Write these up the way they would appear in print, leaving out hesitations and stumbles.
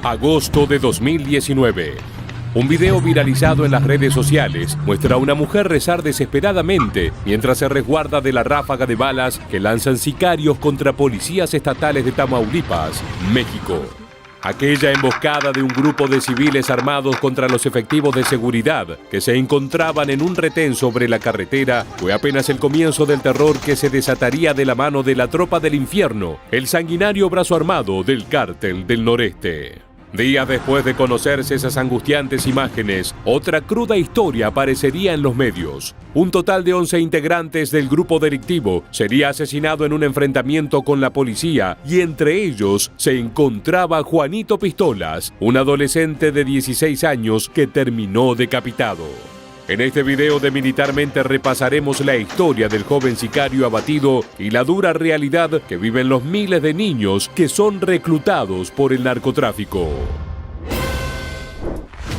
Agosto de 2019. Un video viralizado en las redes sociales muestra a una mujer rezar desesperadamente mientras se resguarda de la ráfaga de balas que lanzan sicarios contra policías estatales de Tamaulipas, México. Aquella emboscada de un grupo de civiles armados contra los efectivos de seguridad que se encontraban en un retén sobre la carretera fue apenas el comienzo del terror que se desataría de la mano de la Tropa del Infierno, el sanguinario brazo armado del Cártel del Noreste. Días después de conocerse esas angustiantes imágenes, otra cruda historia aparecería en los medios. Un total de 11 integrantes del grupo delictivo sería asesinado en un enfrentamiento con la policía y entre ellos se encontraba Juanito Pistolas, un adolescente de 16 años que terminó decapitado. En este video de Militarmente repasaremos la historia del joven sicario abatido y la dura realidad que viven los miles de niños que son reclutados por el narcotráfico.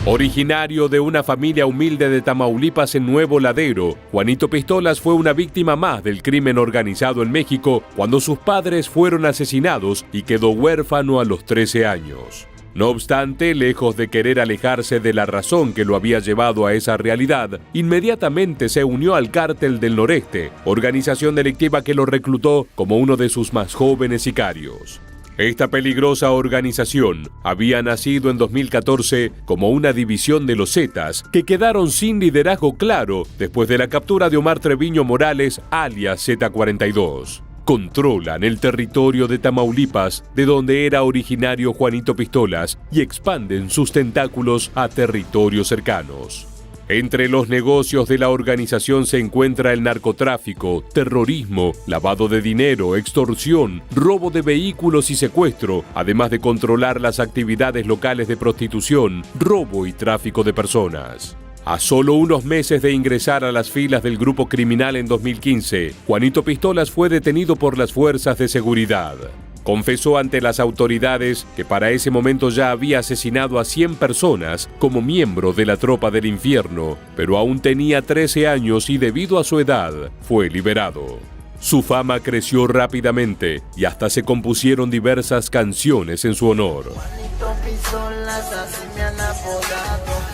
Originario de una familia humilde de Tamaulipas en Nuevo Ladero, Juanito Pistolas fue una víctima más del crimen organizado en México cuando sus padres fueron asesinados y quedó huérfano a los 13 años. No obstante, lejos de querer alejarse de la razón que lo había llevado a esa realidad, inmediatamente se unió al Cártel del Noreste, organización delictiva que lo reclutó como uno de sus más jóvenes sicarios. Esta peligrosa organización había nacido en 2014 como una división de los Zetas, que quedaron sin liderazgo claro después de la captura de Omar Treviño Morales, alias Z42. Controlan el territorio de Tamaulipas, de donde era originario Juanito Pistolas, y expanden sus tentáculos a territorios cercanos. Entre los negocios de la organización se encuentra el narcotráfico, terrorismo, lavado de dinero, extorsión, robo de vehículos y secuestro, además de controlar las actividades locales de prostitución, robo y tráfico de personas. A solo unos meses de ingresar a las filas del grupo criminal en 2015, Juanito Pistolas fue detenido por las fuerzas de seguridad. Confesó ante las autoridades que para ese momento ya había asesinado a 100 personas como miembro de la Tropa del Infierno, pero aún tenía 13 años y debido a su edad fue liberado. Su fama creció rápidamente y hasta se compusieron diversas canciones en su honor. Juanito Pistolas, así me han apodado.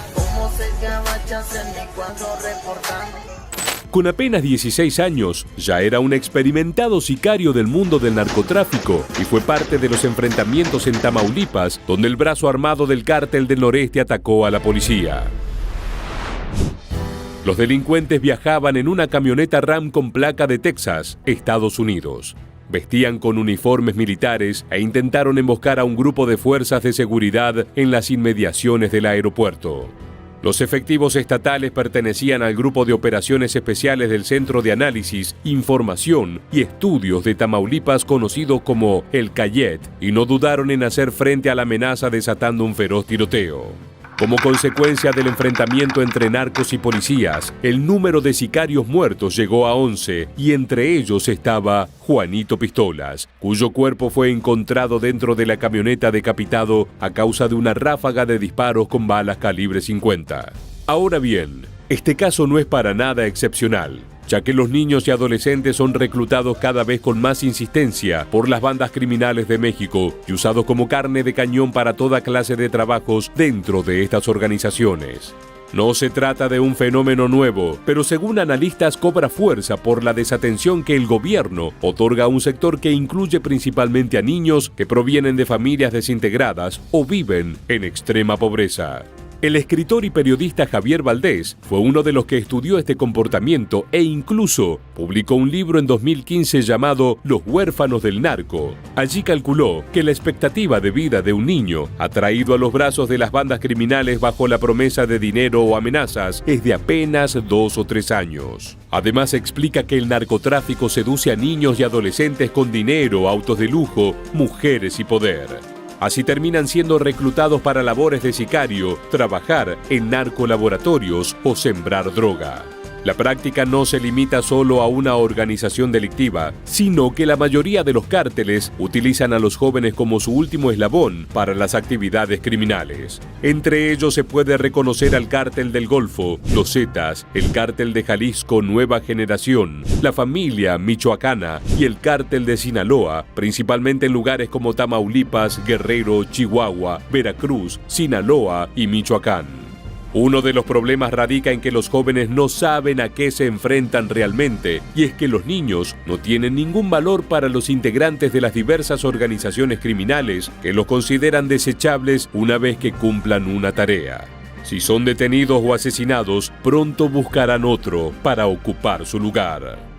Con apenas 16 años, ya era un experimentado sicario del mundo del narcotráfico y fue parte de los enfrentamientos en Tamaulipas, donde el brazo armado del Cártel del Noreste atacó a la policía. Los delincuentes viajaban en una camioneta Ram con placa de Texas, Estados Unidos. Vestían con uniformes militares e intentaron emboscar a un grupo de fuerzas de seguridad en las inmediaciones del aeropuerto. Los efectivos estatales pertenecían al Grupo de Operaciones Especiales del Centro de Análisis, Información y Estudios de Tamaulipas, conocido como el Cayet, y no dudaron en hacer frente a la amenaza desatando un feroz tiroteo. Como consecuencia del enfrentamiento entre narcos y policías, el número de sicarios muertos llegó a 11 y entre ellos estaba Juanito Pistolas, cuyo cuerpo fue encontrado dentro de la camioneta decapitado a causa de una ráfaga de disparos con balas calibre 50. Ahora bien, este caso no es para nada excepcional, ya que los niños y adolescentes son reclutados cada vez con más insistencia por las bandas criminales de México y usados como carne de cañón para toda clase de trabajos dentro de estas organizaciones. No se trata de un fenómeno nuevo, pero según analistas cobra fuerza por la desatención que el gobierno otorga a un sector que incluye principalmente a niños que provienen de familias desintegradas o viven en extrema pobreza. El escritor y periodista Javier Valdés fue uno de los que estudió este comportamiento e incluso publicó un libro en 2015 llamado Los huérfanos del narco. Allí calculó que la expectativa de vida de un niño atraído a los brazos de las bandas criminales bajo la promesa de dinero o amenazas es de apenas 2 o 3 años. Además explica que el narcotráfico seduce a niños y adolescentes con dinero, autos de lujo, mujeres y poder. Así terminan siendo reclutados para labores de sicario, trabajar en narcolaboratorios o sembrar droga. La práctica no se limita solo a una organización delictiva, sino que la mayoría de los cárteles utilizan a los jóvenes como su último eslabón para las actividades criminales. Entre ellos se puede reconocer al Cártel del Golfo, los Zetas, el Cártel de Jalisco Nueva Generación, la Familia Michoacana y el Cártel de Sinaloa, principalmente en lugares como Tamaulipas, Guerrero, Chihuahua, Veracruz, Sinaloa y Michoacán. Uno de los problemas radica en que los jóvenes no saben a qué se enfrentan realmente, y es que los niños no tienen ningún valor para los integrantes de las diversas organizaciones criminales que los consideran desechables una vez que cumplan una tarea. Si son detenidos o asesinados, pronto buscarán otro para ocupar su lugar.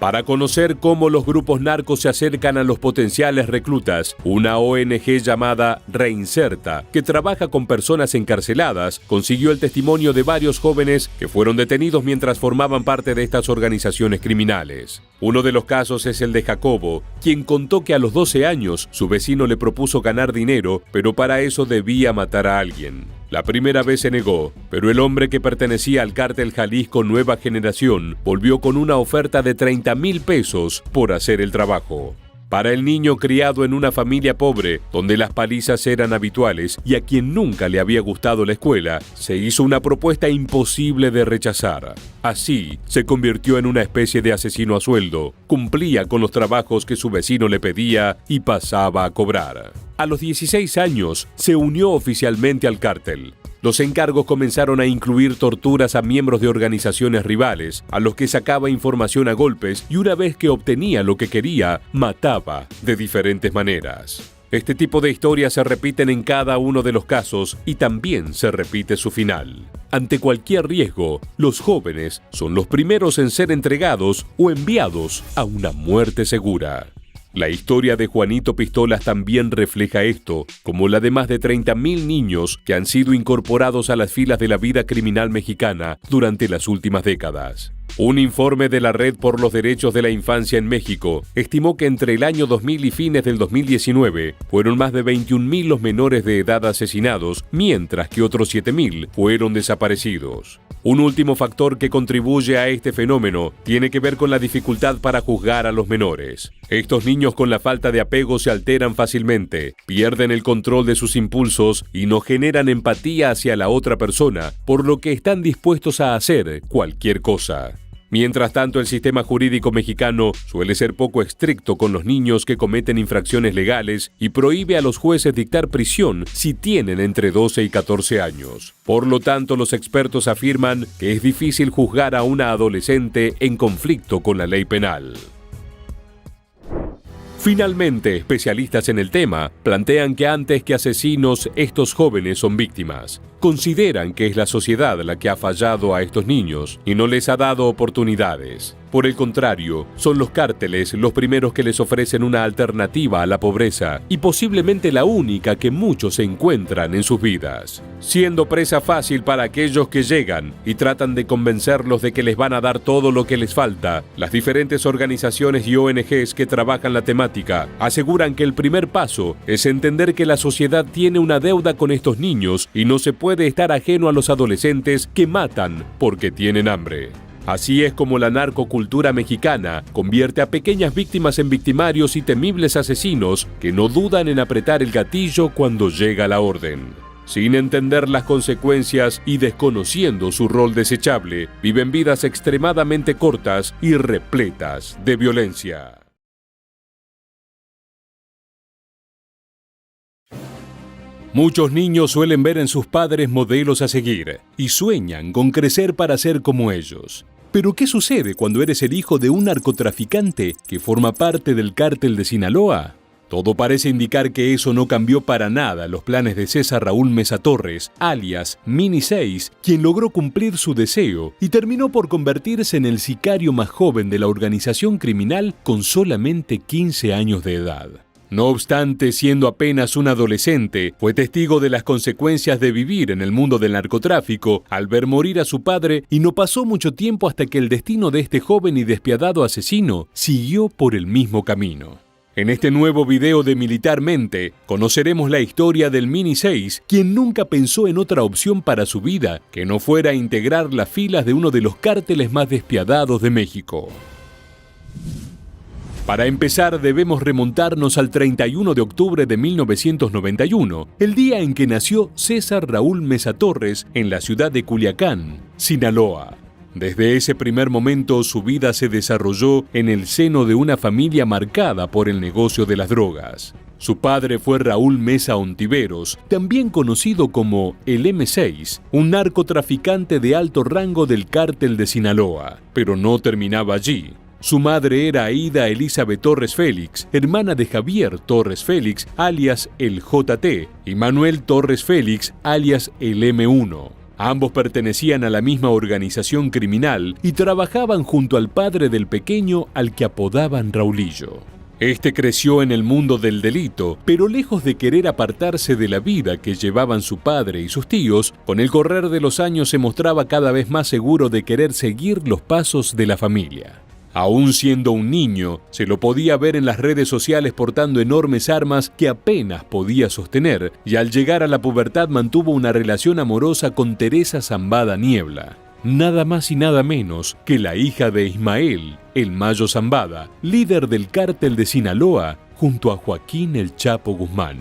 Para conocer cómo los grupos narcos se acercan a los potenciales reclutas, una ONG llamada Reinserta, que trabaja con personas encarceladas, consiguió el testimonio de varios jóvenes que fueron detenidos mientras formaban parte de estas organizaciones criminales. Uno de los casos es el de Jacobo, quien contó que a los 12 años su vecino le propuso ganar dinero, pero para eso debía matar a alguien. La primera vez se negó, pero el hombre que pertenecía al Cártel Jalisco Nueva Generación volvió con una oferta de 30,000 pesos por hacer el trabajo. Para el niño criado en una familia pobre, donde las palizas eran habituales y a quien nunca le había gustado la escuela, se hizo una propuesta imposible de rechazar. Así, se convirtió en una especie de asesino a sueldo, cumplía con los trabajos que su vecino le pedía y pasaba a cobrar. A los 16 años, se unió oficialmente al cártel. Los encargos comenzaron a incluir torturas a miembros de organizaciones rivales, a los que sacaba información a golpes y una vez que obtenía lo que quería, mataba de diferentes maneras. Este tipo de historias se repiten en cada uno de los casos y también se repite su final. Ante cualquier riesgo, los jóvenes son los primeros en ser entregados o enviados a una muerte segura. La historia de Juanito Pistolas también refleja esto, como la de más de 30,000 niños que han sido incorporados a las filas de la vida criminal mexicana durante las últimas décadas. Un informe de la Red por los Derechos de la Infancia en México estimó que entre el año 2000 y fines del 2019 fueron más de 21,000 los menores de edad asesinados, mientras que otros 7,000 fueron desaparecidos. Un último factor que contribuye a este fenómeno tiene que ver con la dificultad para juzgar a los menores. Estos niños con la falta de apego se alteran fácilmente, pierden el control de sus impulsos y no generan empatía hacia la otra persona, por lo que están dispuestos a hacer cualquier cosa. Mientras tanto, el sistema jurídico mexicano suele ser poco estricto con los niños que cometen infracciones legales y prohíbe a los jueces dictar prisión si tienen entre 12 y 14 años. Por lo tanto, los expertos afirman que es difícil juzgar a una adolescente en conflicto con la ley penal. Finalmente, especialistas en el tema plantean que antes que asesinos, estos jóvenes son víctimas. Consideran que es la sociedad la que ha fallado a estos niños y no les ha dado oportunidades. Por el contrario, son los cárteles los primeros que les ofrecen una alternativa a la pobreza y posiblemente la única que muchos encuentran en sus vidas, siendo presa fácil para aquellos que llegan y tratan de convencerlos de que les van a dar todo lo que les falta. Las diferentes organizaciones y ONGs que trabajan la temática aseguran que el primer paso es entender que la sociedad tiene una deuda con estos niños y no se puede estar ajeno a los adolescentes que matan porque tienen hambre. Así es como la narcocultura mexicana convierte a pequeñas víctimas en victimarios y temibles asesinos que no dudan en apretar el gatillo cuando llega la orden. Sin entender las consecuencias y desconociendo su rol desechable, viven vidas extremadamente cortas y repletas de violencia. Muchos niños suelen ver en sus padres modelos a seguir y sueñan con crecer para ser como ellos. Pero ¿qué sucede cuando eres el hijo de un narcotraficante que forma parte del cártel de Sinaloa? Todo parece indicar que eso no cambió para nada los planes de César Raúl Mesa Torres, alias Mini 6, quien logró cumplir su deseo y terminó por convertirse en el sicario más joven de la organización criminal con solamente 15 años de edad. No obstante, siendo apenas un adolescente, fue testigo de las consecuencias de vivir en el mundo del narcotráfico al ver morir a su padre y no pasó mucho tiempo hasta que el destino de este joven y despiadado asesino siguió por el mismo camino. En este nuevo video de Militarmente, conoceremos la historia del Mini 6, quien nunca pensó en otra opción para su vida que no fuera integrar las filas de uno de los cárteles más despiadados de México. Para empezar, debemos remontarnos al 31 de octubre de 1991, el día en que nació César Raúl Mesa Torres en la ciudad de Culiacán, Sinaloa. Desde ese primer momento su vida se desarrolló en el seno de una familia marcada por el negocio de las drogas. Su padre fue Raúl Mesa Ontiveros, también conocido como el M6, un narcotraficante de alto rango del cártel de Sinaloa, pero no terminaba allí. Su madre era Aida Elizabeth Torres Félix, hermana de Javier Torres Félix, alias el JT, y Manuel Torres Félix, alias el M1. Ambos pertenecían a la misma organización criminal y trabajaban junto al padre del pequeño al que apodaban Raulillo. Este creció en el mundo del delito, pero lejos de querer apartarse de la vida que llevaban su padre y sus tíos, con el correr de los años se mostraba cada vez más seguro de querer seguir los pasos de la familia. Aún siendo un niño, se lo podía ver en las redes sociales portando enormes armas que apenas podía sostener, y al llegar a la pubertad mantuvo una relación amorosa con Teresa Zambada Niebla, nada más y nada menos que la hija de Ismael, el Mayo Zambada, líder del cártel de Sinaloa, junto a Joaquín el Chapo Guzmán.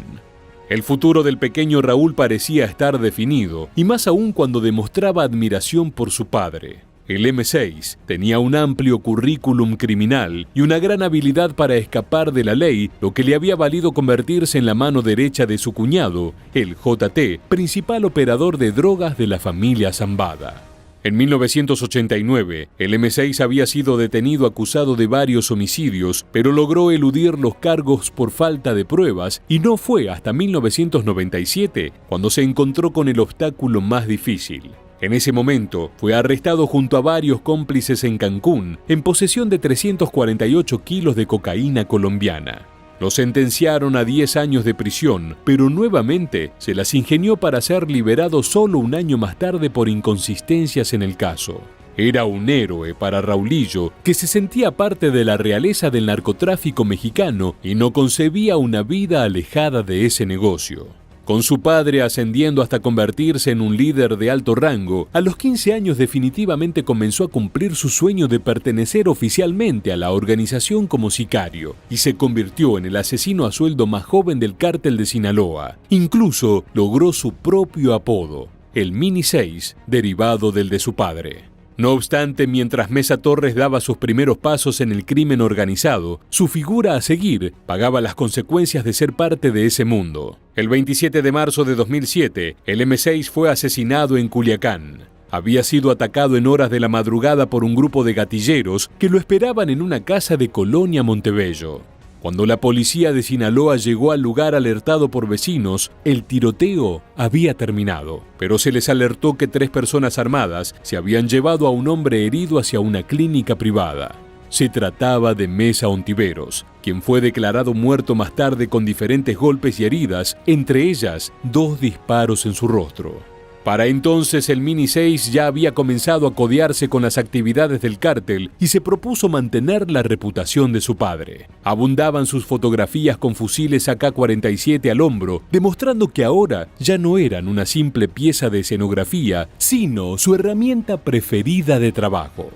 El futuro del pequeño Raúl parecía estar definido, y más aún cuando demostraba admiración por su padre. El M6 tenía un amplio currículum criminal y una gran habilidad para escapar de la ley, lo que le había valido convertirse en la mano derecha de su cuñado, el JT, principal operador de drogas de la familia Zambada. En 1989, el M6 había sido detenido acusado de varios homicidios, pero logró eludir los cargos por falta de pruebas y no fue hasta 1997 cuando se encontró con el obstáculo más difícil. En ese momento, fue arrestado junto a varios cómplices en Cancún, en posesión de 348 kilos de cocaína colombiana. Lo sentenciaron a 10 años de prisión, pero nuevamente se las ingenió para ser liberado solo un año más tarde por inconsistencias en el caso. Era un héroe para Raulillo, que se sentía parte de la realeza del narcotráfico mexicano y no concebía una vida alejada de ese negocio. Con su padre ascendiendo hasta convertirse en un líder de alto rango, a los 15 años definitivamente comenzó a cumplir su sueño de pertenecer oficialmente a la organización como sicario, y se convirtió en el asesino a sueldo más joven del cártel de Sinaloa. Incluso logró su propio apodo, el Mini 6, derivado del de su padre. No obstante, mientras Mesa Torres daba sus primeros pasos en el crimen organizado, su figura a seguir pagaba las consecuencias de ser parte de ese mundo. El 27 de marzo de 2007, el M6 fue asesinado en Culiacán. Había sido atacado en horas de la madrugada por un grupo de gatilleros que lo esperaban en una casa de Colonia Montebello. Cuando la policía de Sinaloa llegó al lugar alertado por vecinos, el tiroteo había terminado, pero se les alertó que 3 personas armadas se habían llevado a un hombre herido hacia una clínica privada. Se trataba de Mesa Ontiveros, quien fue declarado muerto más tarde con diferentes golpes y heridas, entre ellas 2 disparos en su rostro. Para entonces el Mini 6 ya había comenzado a codearse con las actividades del cártel y se propuso mantener la reputación de su padre. Abundaban sus fotografías con fusiles AK-47 al hombro, demostrando que ahora ya no eran una simple pieza de escenografía, sino su herramienta preferida de trabajo.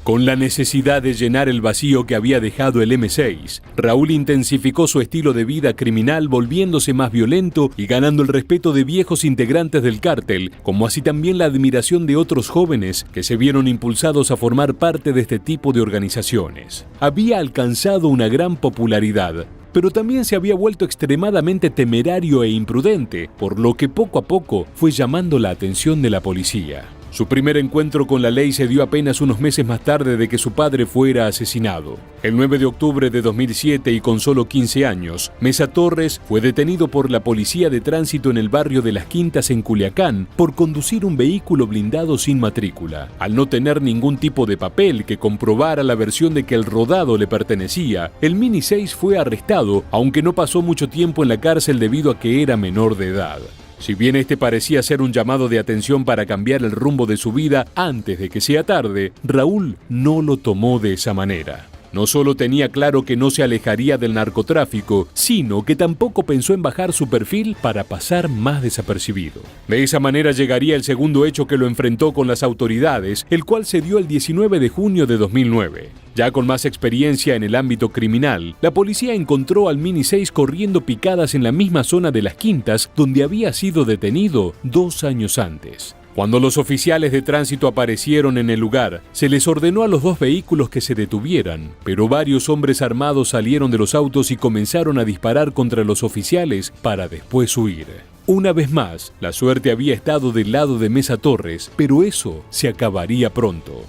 Con la necesidad de llenar el vacío que había dejado el M6, Raúl intensificó su estilo de vida criminal volviéndose más violento y ganando el respeto de viejos integrantes del cártel, como así también la admiración de otros jóvenes que se vieron impulsados a formar parte de este tipo de organizaciones. Había alcanzado una gran popularidad, pero también se había vuelto extremadamente temerario e imprudente, por lo que poco a poco fue llamando la atención de la policía. Su primer encuentro con la ley se dio apenas unos meses más tarde de que su padre fuera asesinado. El 9 de octubre de 2007 y con solo 15 años, Mesa Torres fue detenido por la policía de tránsito en el barrio de Las Quintas en Culiacán por conducir un vehículo blindado sin matrícula. Al no tener ningún tipo de papel que comprobara la versión de que el rodado le pertenecía, el Mini 6 fue arrestado, aunque no pasó mucho tiempo en la cárcel debido a que era menor de edad. Si bien este parecía ser un llamado de atención para cambiar el rumbo de su vida antes de que sea tarde, Raúl no lo tomó de esa manera. No solo tenía claro que no se alejaría del narcotráfico, sino que tampoco pensó en bajar su perfil para pasar más desapercibido. De esa manera llegaría el segundo hecho que lo enfrentó con las autoridades, el cual se dio el 19 de junio de 2009. Ya con más experiencia en el ámbito criminal, la policía encontró al Mini 6 corriendo picadas en la misma zona de Las Quintas donde había sido detenido 2 años antes. Cuando los oficiales de tránsito aparecieron en el lugar, se les ordenó a los 2 vehículos que se detuvieran, pero varios hombres armados salieron de los autos y comenzaron a disparar contra los oficiales para después huir. Una vez más, la suerte había estado del lado de Mesa Torres, pero eso se acabaría pronto.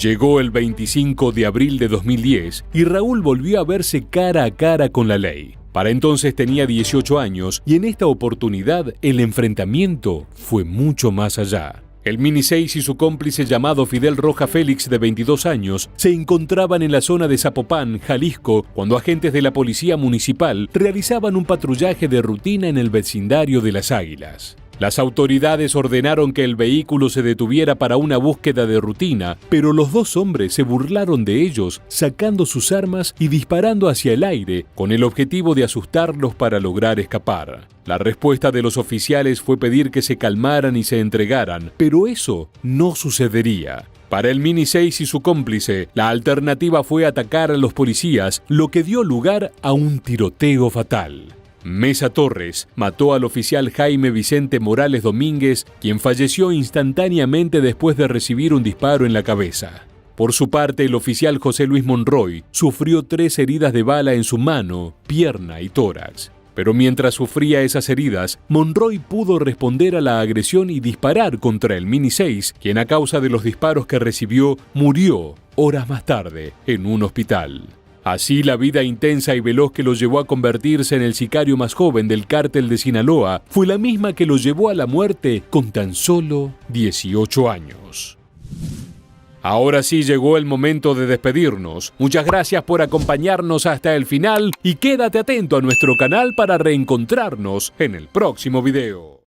Llegó el 25 de abril de 2010 y Raúl volvió a verse cara a cara con la ley. Para entonces tenía 18 años y en esta oportunidad el enfrentamiento fue mucho más allá. El Mini 6 y su cómplice llamado Fidel Roja Félix, de 22 años, se encontraban en la zona de Zapopan, Jalisco, cuando agentes de la policía municipal realizaban un patrullaje de rutina en el vecindario de Las Águilas. Las autoridades ordenaron que el vehículo se detuviera para una búsqueda de rutina, pero los 2 hombres se burlaron de ellos, sacando sus armas y disparando hacia el aire, con el objetivo de asustarlos para lograr escapar. La respuesta de los oficiales fue pedir que se calmaran y se entregaran, pero eso no sucedería. Para el Mini 6 y su cómplice, la alternativa fue atacar a los policías, lo que dio lugar a un tiroteo fatal. Mesa Torres mató al oficial Jaime Vicente Morales Domínguez, quien falleció instantáneamente después de recibir un disparo en la cabeza. Por su parte, el oficial José Luis Monroy sufrió 3 heridas de bala en su mano, pierna y tórax. Pero mientras sufría esas heridas, Monroy pudo responder a la agresión y disparar contra el Mini 6, quien a causa de los disparos que recibió, murió horas más tarde en un hospital. Así, la vida intensa y veloz que lo llevó a convertirse en el sicario más joven del cártel de Sinaloa fue la misma que lo llevó a la muerte con tan solo 18 años. Ahora sí llegó el momento de despedirnos. Muchas gracias por acompañarnos hasta el final y quédate atento a nuestro canal para reencontrarnos en el próximo video.